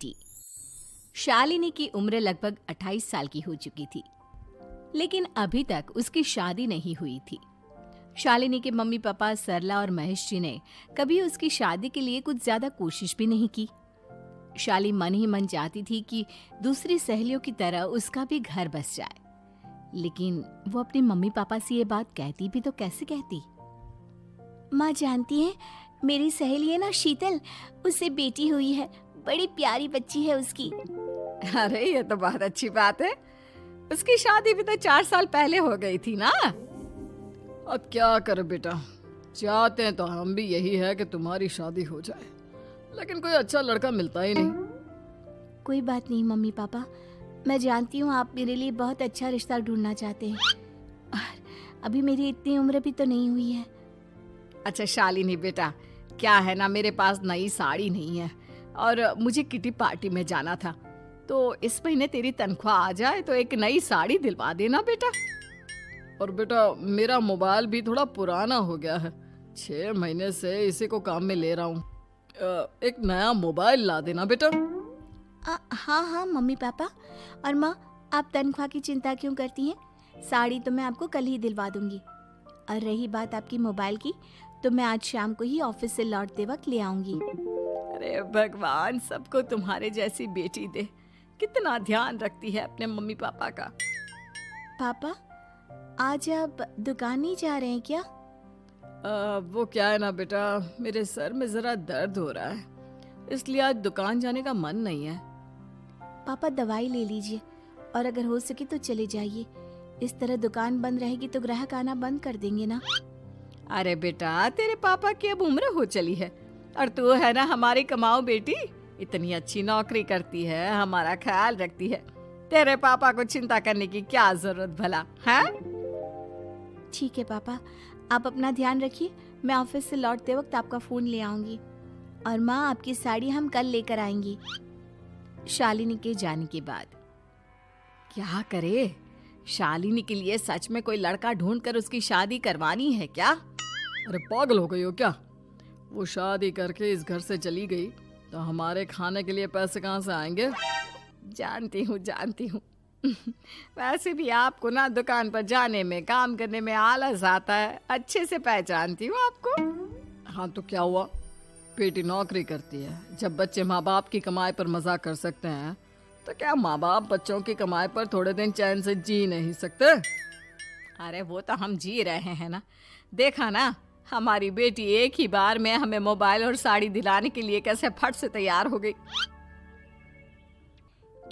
थी। शालिनी की उम्र लगभग 28 साल की हो चुकी थी, लेकिन अभी तक उसकी शादी नहीं हुई थी। शालिनी के मम्मी पापा सरला और महेश जी ने कभी उसकी शादी के लिए कुछ ज्यादा कोशिश भी नहीं की। शाली मन ही मन चाहती थी कि दूसरी सहेलियों की तरह उसका भी घर बस जाए, लेकिन वो अपने मम्मी पापा से ये बात कहती भी तो कैसे कहती। माँ जानती है, मेरी सहेली है ना शीतल, उससे बेटी हुई है, बड़ी प्यारी बच्ची है उसकी। अरे ये तो बहुत अच्छी बात है। उसकी शादी भी तो 4 साल पहले हो गई थी ना। अब क्या करे बेटा, चाहते हैं तो हम भी यही है कि तुम्हारी शादी हो जाए, लेकिन कोई अच्छा लड़का मिलता ही नहीं। कोई बात नहीं मम्मी पापा, मैं जानती हूँ आप मेरे लिए बहुत अच्छा रिश्ता ढूंढना चाहते हैं, और अभी मेरी इतनी उम्र भी तो नहीं हुई है। अच्छा शालिनी बेटा, क्या है ना, मेरे पास नई साड़ी नहीं है और मुझे किटी पार्टी में जाना था, तो इस महीने तेरी तनख्वाह आ जाए तो एक नई साड़ी दिलवा देना बेटा। और बेटा मेरा मोबाइल भी थोड़ा पुराना हो गया है, 6 महीने से इसी को काम में ले रहा हूँ। एक नया मोबाइल ला देना बेटा। हाँ हाँ मम्मी पापा। और माँ, आप तनख्वाह की चिंता क्यों करती हैं? साड़ी तो मैं आपको कल ही दिलवा दूंगी। और रही बात आपकी मोबाइल की, तो मैं आज शाम को ही ऑफिस से लौटते वक्त ले आऊंगी। अरे भगवान सबको तुम्हारे जैसी बेटी दे, कितना ध्यान रखती है अपने मम्मी पापा का। पापा, आज आप दुकान नहीं जा रहे हैं क्या? वो क्या है ना बेटा, मेरे सर में जरा दर्द हो रहा है, इसलिए आज दुकान जाने का मन नहीं है। पापा दवाई ले लीजिए, और अगर हो सके तो चले जाइए। इस तरह दुकान बंद रहेगी तो ग्राहक आना बंद कर देंगे ना। अरे बेटा तेरे पापा की अब उम्र हो चली है, और तू है ना हमारी कमाऊ बेटी, इतनी अच्छी नौकरी करती है, हमारा ख्याल रखती है, तेरे पापा को चिंता करने की क्या जरूरत भला है? ठीक है पापा, आप अपना ध्यान रखिए, मैं ऑफिस से लौटते वक्त आपका फोन ले आऊंगी। और माँ, आपकी साड़ी हम कल लेकर आएंगी। शालिनी के जाने के बाद क्या करे, शालिनी के लिए सच में कोई लड़का ढूंढकर उसकी शादी करवानी है क्या? अरे पागल हो गई हो क्या? वो शादी करके इस घर से चली गई तो हमारे खाने के लिए पैसे कहाँ से आएंगे? जानती हूँ वैसे भी आपको ना दुकान पर जाने में, काम करने में आलस आता है, अच्छे से पहचानती हूँ आपको। हाँ तो क्या हुआ, बेटी नौकरी करती है, जब बच्चे माँ बाप की कमाई पर मजाक कर सकते हैं, तो क्या माँ बाप बच्चों की कमाई पर थोड़े दिन चैन से जी नहीं सकते? अरे वो तो हम जी रहे हैं ना, देखा ना हमारी बेटी एक ही बार में हमें मोबाइल और साड़ी दिलाने के लिए कैसे फट से तैयार हो गई।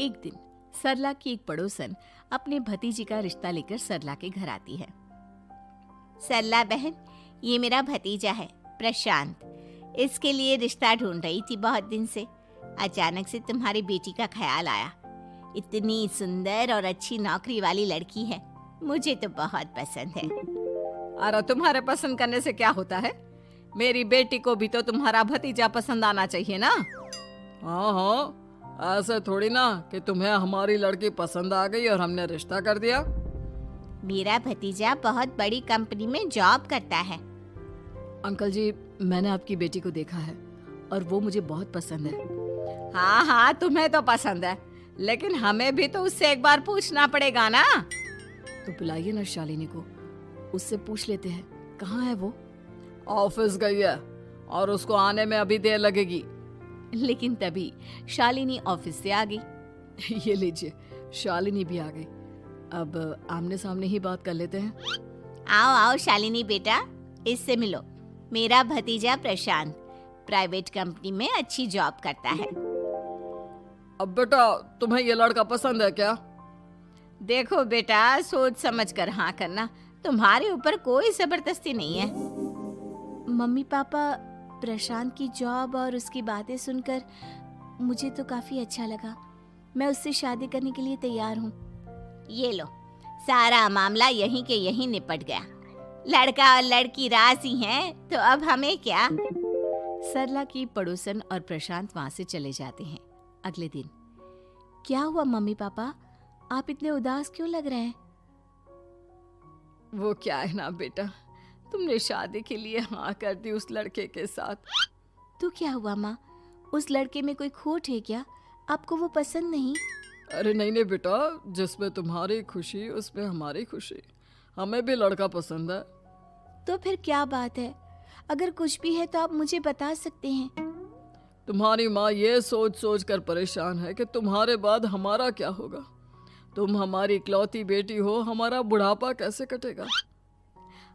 एक दिन सरला की एक पड़ोसन अपने भतीजी का रिश्ता लेकर सरला के घर आती है। सरला बहन, ये मेरा भतीजा है प्रशांत, इसके लिए रिश्ता ढूंढ रही थी बहुत दिन से। अचानक से तुम्हारी बेटी का ख्याल आया, इतनी सुंदर और अच्छी नौकरी वाली लड़की है, मुझे तो बहुत पसंद है। अरे तुम्हारे पसंद करने से क्या होता है, मेरी बेटी को भी तो तुम्हारा भतीजा पसंद आना चाहिए ना। हाँ, ऐसे थोड़ी ना कि तुम्हें हमारी लड़की पसंद आ गई और हमने रिश्ता कर दिया। मेरा भतीजा बहुत बड़ी कंपनी में जॉब करता है। अंकल जी, मैंने आपकी बेटी को देखा है और वो मुझे बहुत पसंद है। हाँ तुम्हें तो पसंद है, लेकिन हमें भी तो उससे एक बार पूछना पड़ेगा ना। तो बुलाइए ना शालिनी को, उससे पूछ लेते हैं कहाँ है वो। ऑफिस गई है और उसको आने में अभी देर लगेगी। लेकिन तभी शालिनी ऑफिस से आ गई। ये लीजिए, शालिनी भी आ गई, अब आमने सामने ही बात कर लेते हैं। आओ आओ शालिनी बेटा, इससे मिलो, मेरा भतीजा प्रशांत प्राइवेट कंपनी में अच्छी जॉब करता है। अब बेटा तुम्हें ये लड़का पसंद है क्या? देखो बेटा, सोच समझ कर हाँ करना, तुम्हारे ऊपर कोई जबरदस्ती नहीं है। मम्मी पापा, प्रशांत की जॉब और उसकी बातें सुनकर मुझे तो काफी अच्छा लगा, मैं उससे शादी करने के लिए तैयार हूँ। ये लो, सारा मामला यहीं के यहीं निपट गया, लड़का और लड़की राजी हैं, तो अब हमें क्या। सरला की पड़ोसन और प्रशांत वहां से चले जाते हैं। अगले दिन, क्या हुआ मम्मी पापा, आप इतने उदास क्यों लग रहे हैं? वो क्या है ना बेटा, तुमने शादी के लिए हाँ कर दी उस लड़के के साथ। तो क्या हुआ माँ, उस लड़के में कोई खोट है क्या? आपको वो पसंद नहीं? अरे नहीं नहीं बेटा, जिसमें तुम्हारी खुशी उसमें हमारी खुशी। हमें भी लड़का पसंद है। तो फिर क्या बात है? अगर कुछ भी है तो आप मुझे बता सकते हैं। तुम्हारी माँ ये सोच सोच कर परेशान है कि तुम्हारे बाद हमारा क्या होगा। तुम हमारी इकलौती बेटी हो, हमारा बुढ़ापा कैसे कटेगा।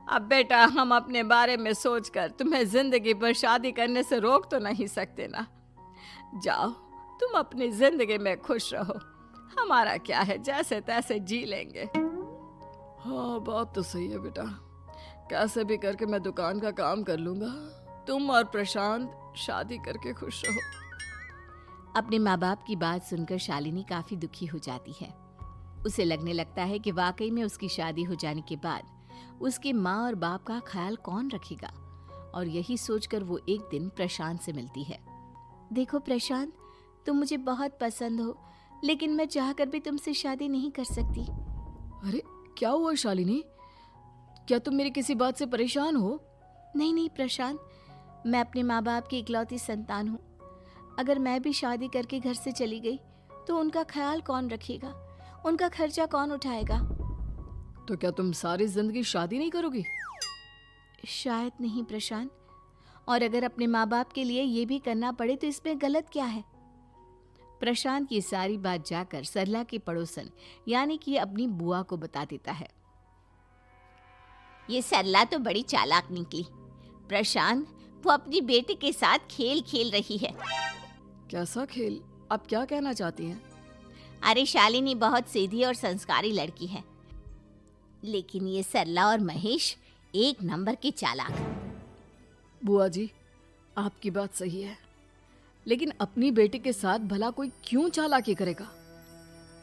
अब बेटा, हम अपने बारे में सोचकर तुम्हें जिंदगी भर शादी करने से रोक तो नहीं सकते ना। जाओ, तुम अपनी जिंदगी में खुश रहो। हमारा क्या है, जैसे तैसे जी लेंगे। हाँ बात तो सही है बेटा, कैसे भी करके मैं दुकान का काम कर लूंगा। तुम और प्रशांत शादी करके खुश रहो। अपने माँ बाप की बात सुनकर शालिनी काफी दुखी हो जाती है। उसे लगने लगता है कि वाकई में उसकी शादी हो जाने के बाद उसकी माँ और बाप का ख्याल कौन रखेगा। और यही सोचकर वो एक दिन प्रशांत से मिलती है। देखो प्रशांत, तुम मुझे बहुत पसंद हो, लेकिन मैं चाहकर भी तुमसे शादी नहीं कर सकती। अरे क्या हुआ शालिनी, क्या तुम मेरी किसी बात से परेशान हो? नहीं नहीं प्रशांत, मैं अपने माँ बाप की इकलौती संतान हूँ। अगर मैं भी शादी करके घर से चली गई तो उनका ख्याल कौन रखेगा, उनका खर्चा कौन उठाएगा। तो क्या तुम सारी जिंदगी शादी नहीं करोगी? शायद नहीं प्रशांत, और अगर अपने माँ बाप के लिए ये भी करना पड़े तो इसमें गलत क्या है। प्रशांत की सारी बात जाकर सरला की पड़ोसन यानी कि अपनी बुआ को बता देता है। ये सरला तो बड़ी चालाक निकली। प्रशांत, वो अपनी बेटी के साथ खेल खेल रही है। कैसा खेल? आप क्या कहना चाहती हैं? अरे शालिनी बहुत सीधी और संस्कारी लड़की है, लेकिन ये सरला और महेश एक नंबर के चालाक। बुआ जी, आपकी बात सही है, लेकिन अपनी बेटी के साथ भला कोई क्यों चालाकी करेगा?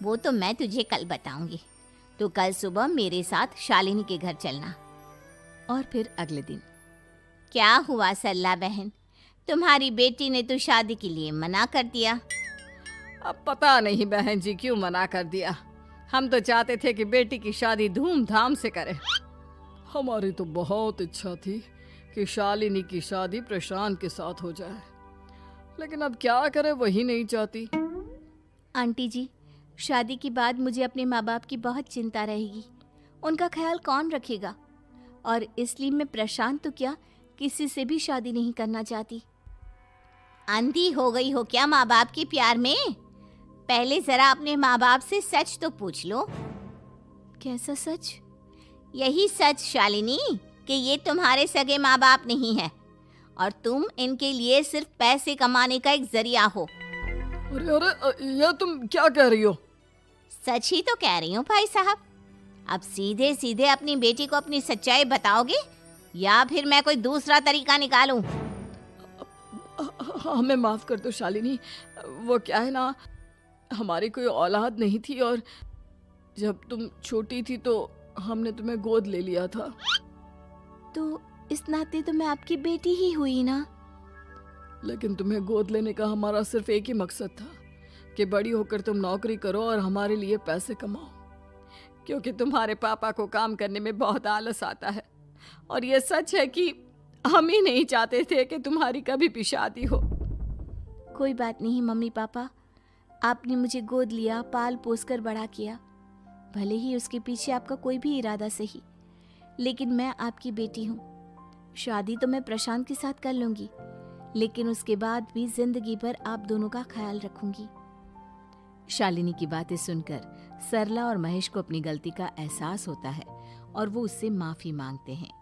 वो तो मैं तुझे कल बताऊंगी। तो कल सुबह मेरे साथ शालिनी के घर चलना। और फिर अगले दिन। क्या हुआ सरला बहन, तुम्हारी बेटी ने तो शादी के लिए मना कर दिया। अब पता नहीं बहन जी क्यों मना कर दिया। हम तो चाहते थे कि बेटी की शादी धूमधाम से करें। हमारी तो बहुत इच्छा थी कि शालिनी की शादी प्रशांत के साथ हो जाए, लेकिन अब क्या करें, वही नहीं चाहती। आंटी जी, शादी के बाद मुझे अपने माँ बाप की बहुत चिंता रहेगी। उनका ख्याल कौन रखेगा, और इसलिए मैं प्रशांत तो क्या, किसी से भी शादी नहीं करना चाहती। अंधी हो गई हो क्या माँ बाप के प्यार में? पहले जरा अपने माँ बाप से सच तो पूछ लो। कैसा सच? यही सच शालिनी, कि ये तुम्हारे सगे माँ बाप नहीं है और तुम इनके लिए सिर्फ पैसे कमाने का एक जरिया हो। अरे अरे, ये तुम क्या कह रही हो? सच ही तो कह रही हूँ भाई साहब। अब सीधे सीधे अपनी बेटी को अपनी सच्चाई बताओगे या फिर मैं कोई दूसरा तरीका निकालूं? हमें माफ कर दो शालिनी, वो क्या है ना, हमारी कोई औलाद नहीं थी और जब तुम छोटी थी तो हमने तुम्हें गोद ले लिया था। तो इस नाते तो मैं आपकी बेटी ही हुई ना। लेकिन तुम्हें गोद लेने का हमारा सिर्फ एक ही मकसद था कि बड़ी होकर तुम नौकरी करो और हमारे लिए पैसे कमाओ, क्योंकि तुम्हारे पापा को काम करने में बहुत आलस आता है। और ये सच है कि हम ही नहीं चाहते थे कि तुम्हारी कभी भी शादी हो। कोई बात नहीं मम्मी पापा, आपने मुझे गोद लिया, पाल पोस कर बड़ा किया। भले ही उसके पीछे आपका कोई भी इरादा सही, लेकिन मैं आपकी बेटी हूँ। शादी तो मैं प्रशांत के साथ कर लूंगी, लेकिन उसके बाद भी जिंदगी भर आप दोनों का ख्याल रखूंगी। शालिनी की बातें सुनकर सरला और महेश को अपनी गलती का एहसास होता है और वो उससे माफी मांगते हैं।